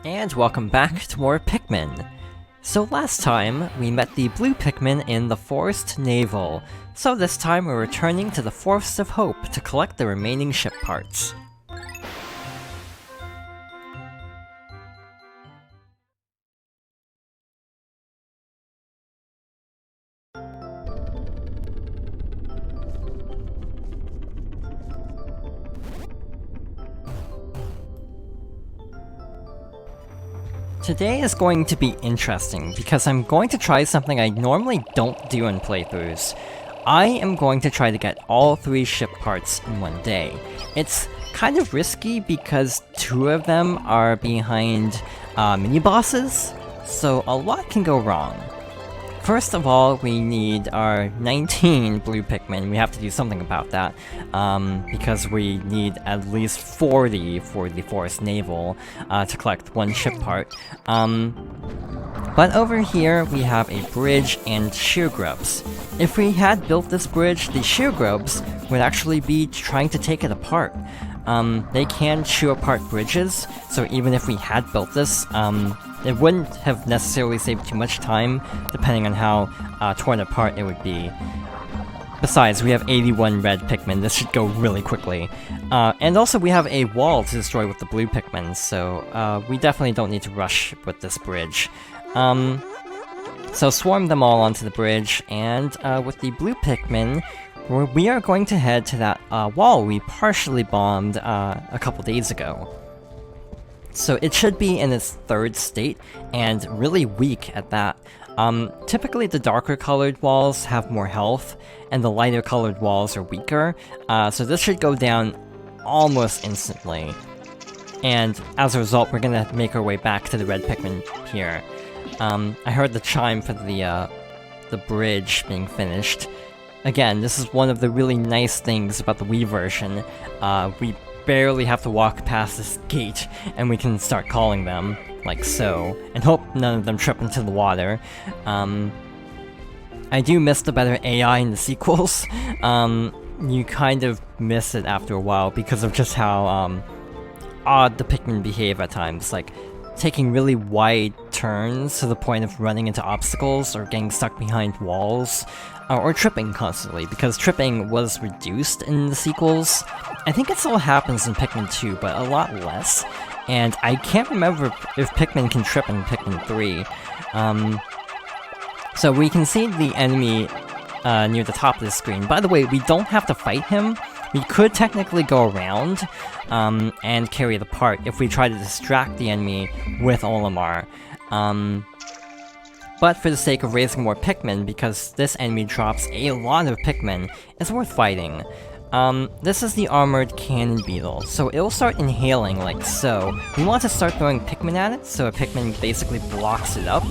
And welcome back to more Pikmin. So last time, we met the blue Pikmin in the Forest Navel, so this time we're returning to the Forest of Hope to collect the remaining ship parts. Today is going to be interesting, because I'm going to try something I normally don't do in playthroughs. I am going to try to get all 3 ship parts in one day. It's kind of risky because 2 of them are behind mini-bosses, so a lot can go wrong. First of all, we need our 19 blue Pikmin. We have to do something about that, because we need at least 40 for the Forest Navel to collect 1 ship part. But over here, we have a bridge and shear grubs. If we had built this bridge, the shear grubs would actually be trying to take it apart. They can chew apart bridges, so even if we had built this, it wouldn't have necessarily saved too much time, depending on how torn apart it would be. Besides, we have 81 red Pikmin, this should go really quickly. And also we have a wall to destroy with the blue Pikmin, so we definitely don't need to rush with this bridge. So swarm them all onto the bridge, and with the blue Pikmin, we are going to head to that wall we partially bombed a couple days ago. So it should be in its 3rd state, and really weak at that. Typically the darker colored walls have more health, and the lighter colored walls are weaker, so this should go down almost instantly. And as a result, we're gonna make our way back to the red Pikmin here. I heard the chime for the bridge being finished. Again, this is one of the really nice things about the Wii version. We barely have to walk past this gate, and we can start calling them, like so, and hope none of them trip into the water. I do miss the better AI in the sequels. You kind of miss it after a while because of just how odd the Pikmin behave at times, like taking really wide turns to the point of running into obstacles or getting stuck behind walls, or tripping constantly, because tripping was reduced in the sequels. I think it still happens in Pikmin 2, but a lot less, and I can't remember if Pikmin can trip in Pikmin 3. So we can see the enemy near the top of the screen. By the way, we don't have to fight him. We could technically go around and carry the part if we try to distract the enemy with Olimar. But for the sake of raising more Pikmin, because this enemy drops a lot of Pikmin, it's worth fighting. This is the armored cannon beetle, so it'll start inhaling like so. We want to start throwing Pikmin at it, so a Pikmin basically blocks it up,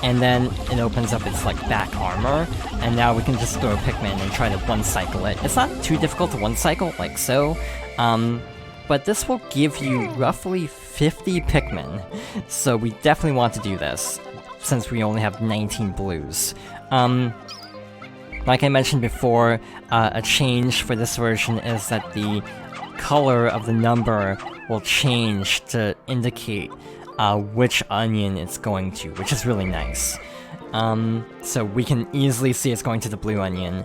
and then it opens up its like back armor, and now we can just throw Pikmin and try to one-cycle it. It's not too difficult to one-cycle, like so, but this will give you roughly 50 Pikmin, so we definitely want to do this, since we only have 19 blues. Like I mentioned before, a change for this version is that the color of the number will change to indicate which onion it's going to, which is really nice. So we can easily see it's going to the blue onion.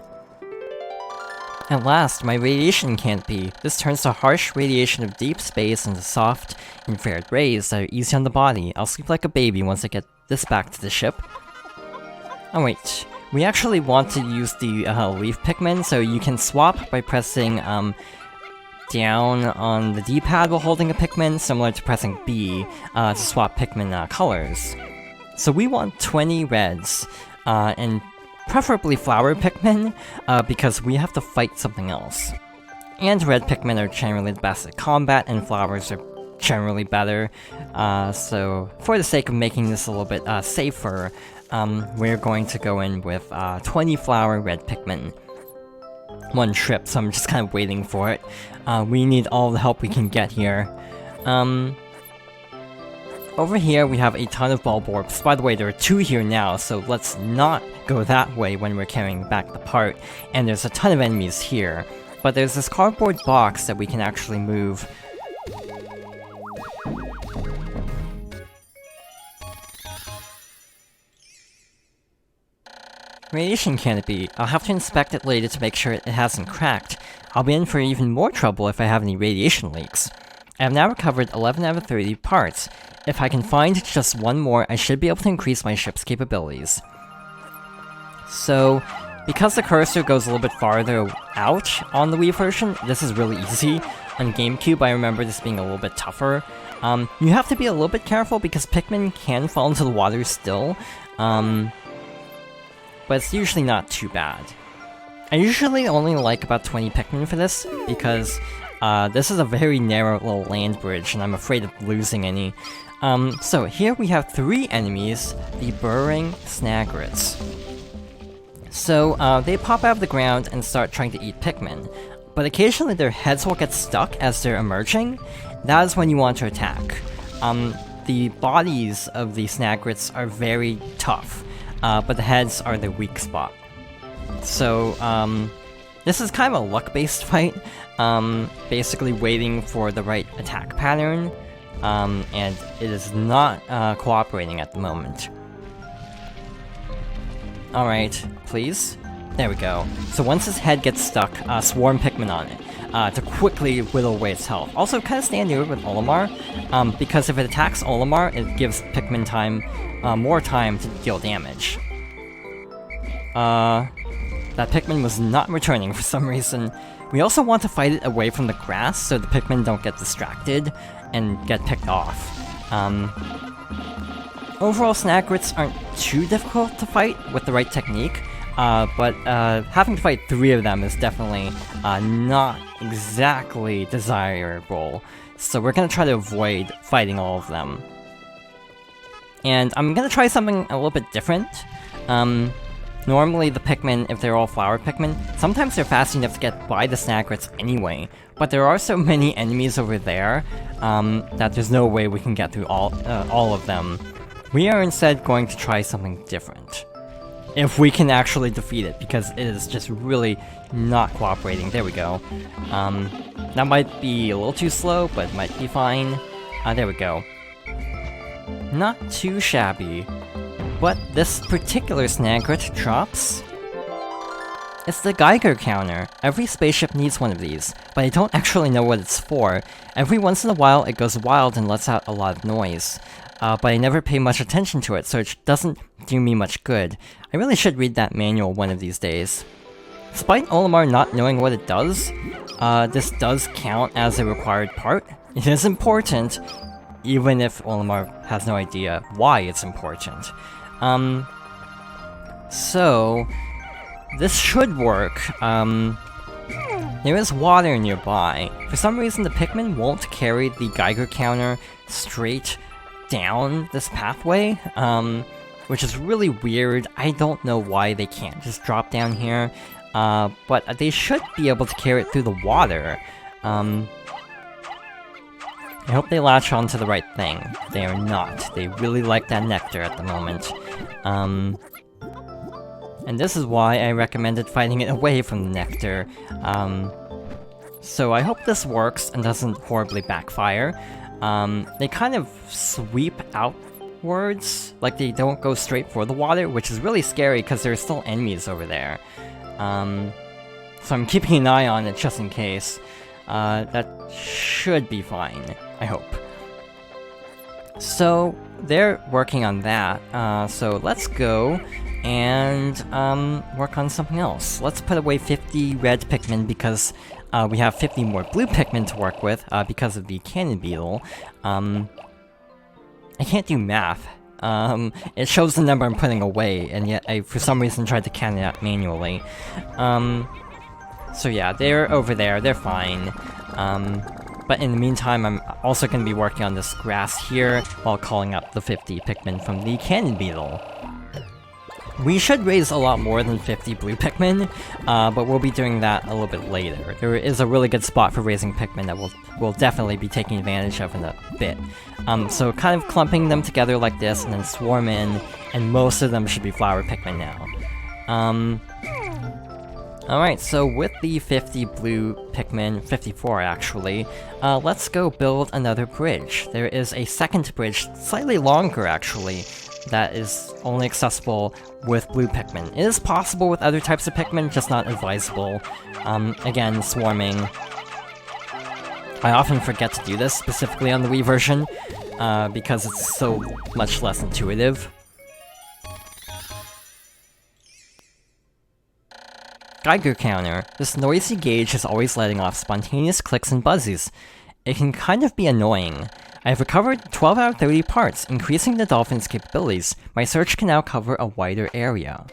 At last, my radiation can't be. This turns to harsh radiation of deep space into soft, infrared rays that are easy on the body. I'll sleep like a baby once I get this back to the ship. Oh wait, we actually want to use the leaf Pikmin, so you can swap by pressing down on the D-pad while holding a Pikmin, similar to pressing B to swap Pikmin colors. So we want 20 reds, and preferably flower Pikmin, because we have to fight something else. And red Pikmin are generally the best at combat, and flowers are generally better, so for the sake of making this a little bit safer, we're going to go in with 20 flower red Pikmin. 1 trip, so I'm just kind of waiting for it. We need all the help we can get here. Over here we have a ton of bulb orbs. By the way, there are 2 here now, so let's not go that way when we're carrying back the part. And there's a ton of enemies here. But there's this cardboard box that we can actually move. radiation canopy. I'll have to inspect it later to make sure it hasn't cracked. I'll be in for even more trouble if I have any radiation leaks. I have now recovered 11 out of 30 parts. If I can find just one more, I should be able to increase my ship's capabilities. So, because the cursor goes a little bit farther out on the Wii version, this is really easy. On GameCube, I remember this being a little bit tougher. You have to be a little bit careful because Pikmin can fall into the water still, but it's usually not too bad. I usually only like about 20 Pikmin for this, because this is a very narrow little land bridge, and I'm afraid of losing any. So here we have 3 enemies, the burrowing Snagrets. So, they pop out of the ground and start trying to eat Pikmin, but occasionally their heads will get stuck as they're emerging. That is when you want to attack. The bodies of the Snagrets are very tough, but the heads are their weak spot. So, this is kind of a luck-based fight, basically waiting for the right attack pattern, and it is not cooperating at the moment. Alright, please. There we go. So once his head gets stuck, swarm Pikmin on it, to quickly whittle away its health. Also, kind of stand near with Olimar, because if it attacks Olimar, it gives Pikmin more time to deal damage. That Pikmin was not returning for some reason. We also want to fight it away from the grass so the Pikmin don't get distracted and get picked off. Overall, Snagrets aren't too difficult to fight with the right technique, but having to fight 3 of them is definitely not exactly desirable, so we're gonna try to avoid fighting all of them. And I'm gonna try something a little bit different. Normally the Pikmin, if they're all flower Pikmin, sometimes they're fast enough to get by the Snagrets anyway, but there are so many enemies over there that there's no way we can get through all of them. We are instead going to try something different. If we can actually defeat it, because it is just really not cooperating. There we go. That might be a little too slow, but it might be fine. There we go. Not too shabby. What this particular Snagret drops? It's the Geiger counter. Every spaceship needs one of these, but I don't actually know what it's for. Every once in a while it goes wild and lets out a lot of noise. But I never pay much attention to it, so it doesn't do me much good. I really should read that manual one of these days. Despite Olimar not knowing what it does, this does count as a required part. It is important, even if Olimar has no idea why it's important. So this should work. There is water nearby. For some reason, the Pikmin won't carry the Geiger counter straight down this pathway, which is really weird. I don't know why they can't just drop down here, but they should be able to carry it through the water. I hope they latch onto the right thing. They are not. They really like that nectar at the moment. And this is why I recommended fighting it away from the nectar. So I hope this works and doesn't horribly backfire. They kind of sweep outwards, like they don't go straight for the water, which is really scary because there are still enemies over there. So I'm keeping an eye on it just in case. That should be fine, I hope. So they're working on that, so let's go and work on something else. Let's put away 50 red Pikmin because we have 50 more blue Pikmin to work with because of the cannon beetle. I can't do math. It shows the number I'm putting away, and yet I, for some reason, tried to count it out manually. So yeah, they're over there, they're fine. But in the meantime, I'm also going to be working on this grass here while calling up the 50 Pikmin from the cannon beetle. We should raise a lot more than 50 blue Pikmin, but we'll be doing that a little bit later. There is a really good spot for raising Pikmin that we'll definitely be taking advantage of in a bit. So kind of clumping them together like this, and then swarm in, and most of them should be flower Pikmin now. Alright, so with the 50 blue Pikmin, 54 actually, let's go build another bridge. There is a second bridge, slightly longer actually, that is only accessible with blue Pikmin. It is possible with other types of Pikmin, just not advisable. Again, swarming. I often forget to do this, specifically on the Wii version, because it's so much less intuitive. Geiger counter. This noisy gauge is always letting off spontaneous clicks and buzzes. It can kind of be annoying. I have recovered 12 out of 30 parts, increasing the dolphin's capabilities. My search can now cover a wider area.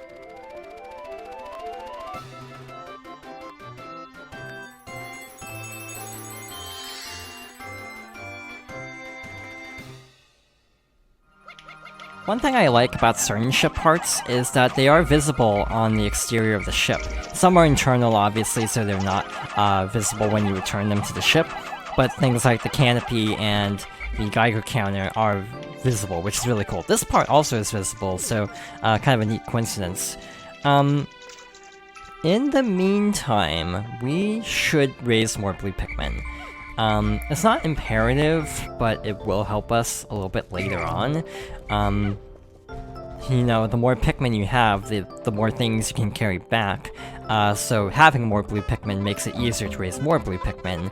One thing I like about certain ship parts is that they are visible on the exterior of the ship. Some are internal, obviously, so they're not visible when you return them to the ship, but things like the canopy and the Geiger counter are visible, which is really cool. This part also is visible, so kind of a neat coincidence. In the meantime, we should raise more blue Pikmin. It's not imperative, but it will help us a little bit later on. You know, the more Pikmin you have, the more things you can carry back. So having more blue Pikmin makes it easier to raise more blue Pikmin.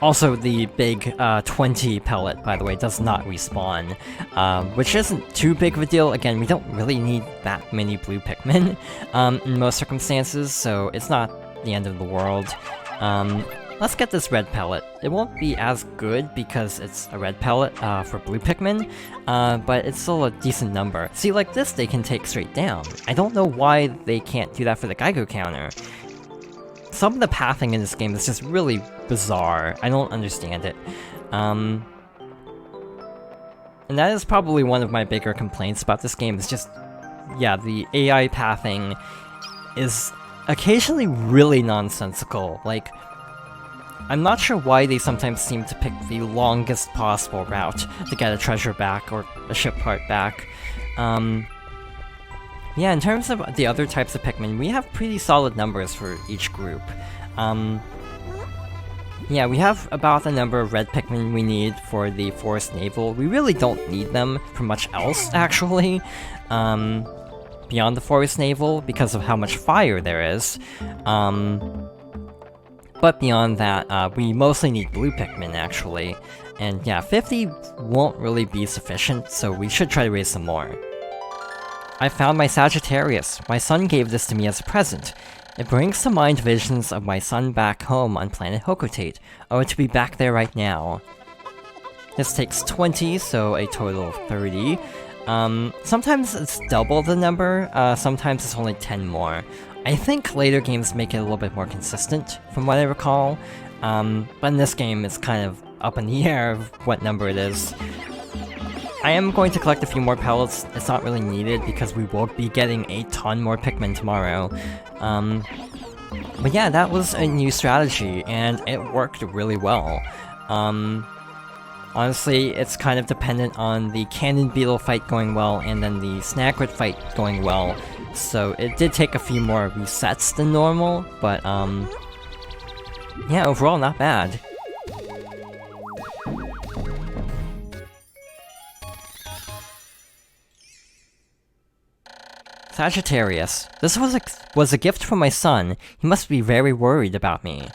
Also, the big 20 pellet, by the way, does not respawn, which isn't too big of a deal. Again, we don't really need that many blue Pikmin in most circumstances, so it's not the end of the world. Let's get this red pellet. It won't be as good because it's a red pellet for blue Pikmin, but it's still a decent number. See, like this they can take straight down. I don't know why they can't do that for the Geiger counter. Some of the pathing in this game is just really bizarre. I don't understand it. And that is probably one of my bigger complaints about this game, is just, yeah, the AI pathing is occasionally really nonsensical. Like, I'm not sure why they sometimes seem to pick the longest possible route to get a treasure back or a ship part back. Yeah, in terms of the other types of Pikmin, we have pretty solid numbers for each group. Yeah, we have about the number of red Pikmin we need for the Forest Navel. We really don't need them for much else, actually, beyond the Forest Navel, because of how much fire there is. But beyond that, we mostly need blue Pikmin, actually. And yeah, 50 won't really be sufficient, so we should try to raise some more. I found my Sagittarius. My son gave this to me as a present. It brings to mind visions of my son back home on planet Hokotate. Oh, to be back there right now. This takes 20, so a total of 30. Sometimes it's double the number, sometimes it's only 10 more. I think later games make it a little bit more consistent, from what I recall. But in this game, it's kind of up in the air of what number it is. I am going to collect a few more pellets. It's not really needed because we will be getting a ton more Pikmin tomorrow. But yeah, that was a new strategy, and it worked really well. Honestly, it's kind of dependent on the Cannon Beetle fight going well and then the Snagrid fight going well. So it did take a few more resets than normal, but yeah, overall not bad. Sagittarius. This was a gift from my son. He must be very worried about me.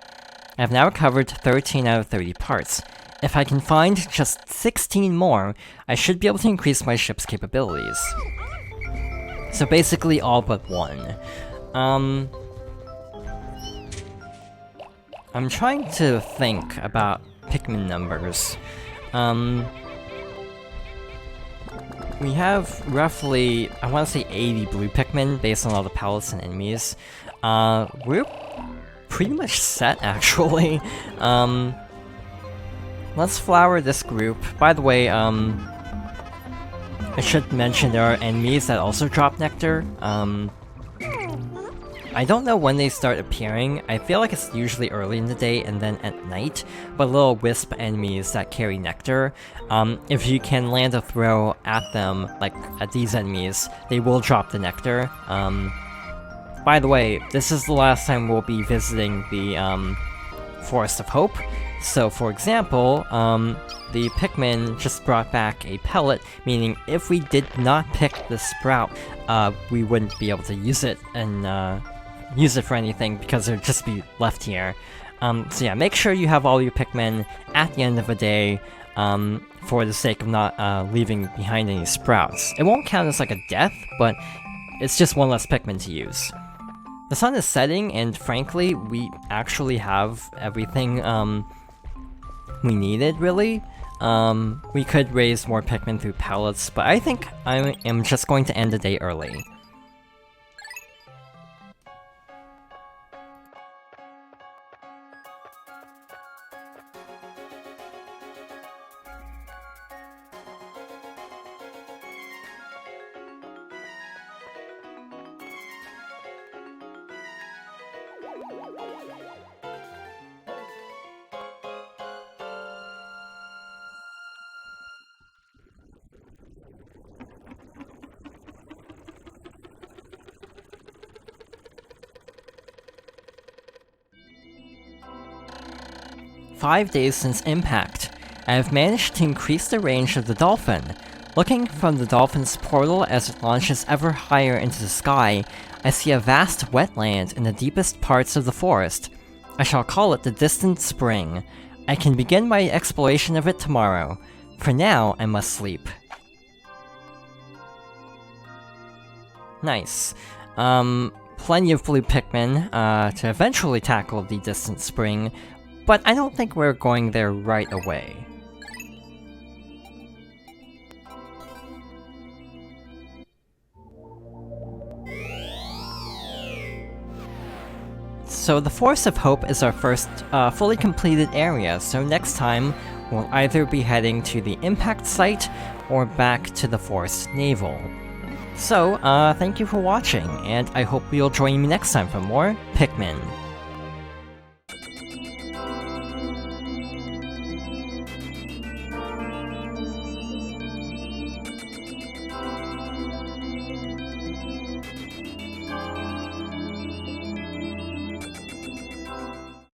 I have now recovered 13 out of 30 parts. If I can find just 16 more, I should be able to increase my ship's capabilities. So basically all but one. I'm trying to think about Pikmin numbers. We have roughly, I want to say 80 blue Pikmin based on all the pellets and enemies. We're pretty much set, actually. Let's flower this group. By the way, I should mention there are enemies that also drop nectar. I don't know when they start appearing. I feel like it's usually early in the day and then at night, but little wisp enemies that carry nectar, if you can land a throw at them, like at these enemies, they will drop the nectar. By the way, this is the last time we'll be visiting the Forest of Hope, So for example, the Pikmin just brought back a pellet, meaning if we did not pick the sprout, we wouldn't be able to use it and use it for anything because it would just be left here. So yeah, make sure you have all your Pikmin at the end of the day, for the sake of not leaving behind any sprouts. It won't count as like a death, but it's just one less Pikmin to use. The sun is setting, and frankly, we actually have everything we needed, really. We could raise more Pikmin through pellets, but I think I am just going to end the day early. "5 days since impact. I have managed to increase the range of the dolphin. Looking from the dolphin's portal as it launches ever higher into the sky, I see a vast wetland in the deepest parts of the forest. I shall call it the Distant Spring. I can begin my exploration of it tomorrow. For now, I must sleep." Nice. Plenty of blue Pikmin to eventually tackle the Distant Spring, but I don't think we're going there right away. So the Forest of Hope is our first fully completed area, so next time we'll either be heading to the impact site or back to the Forest Navel. So, thank you for watching, and I hope you'll join me next time for more Pikmin.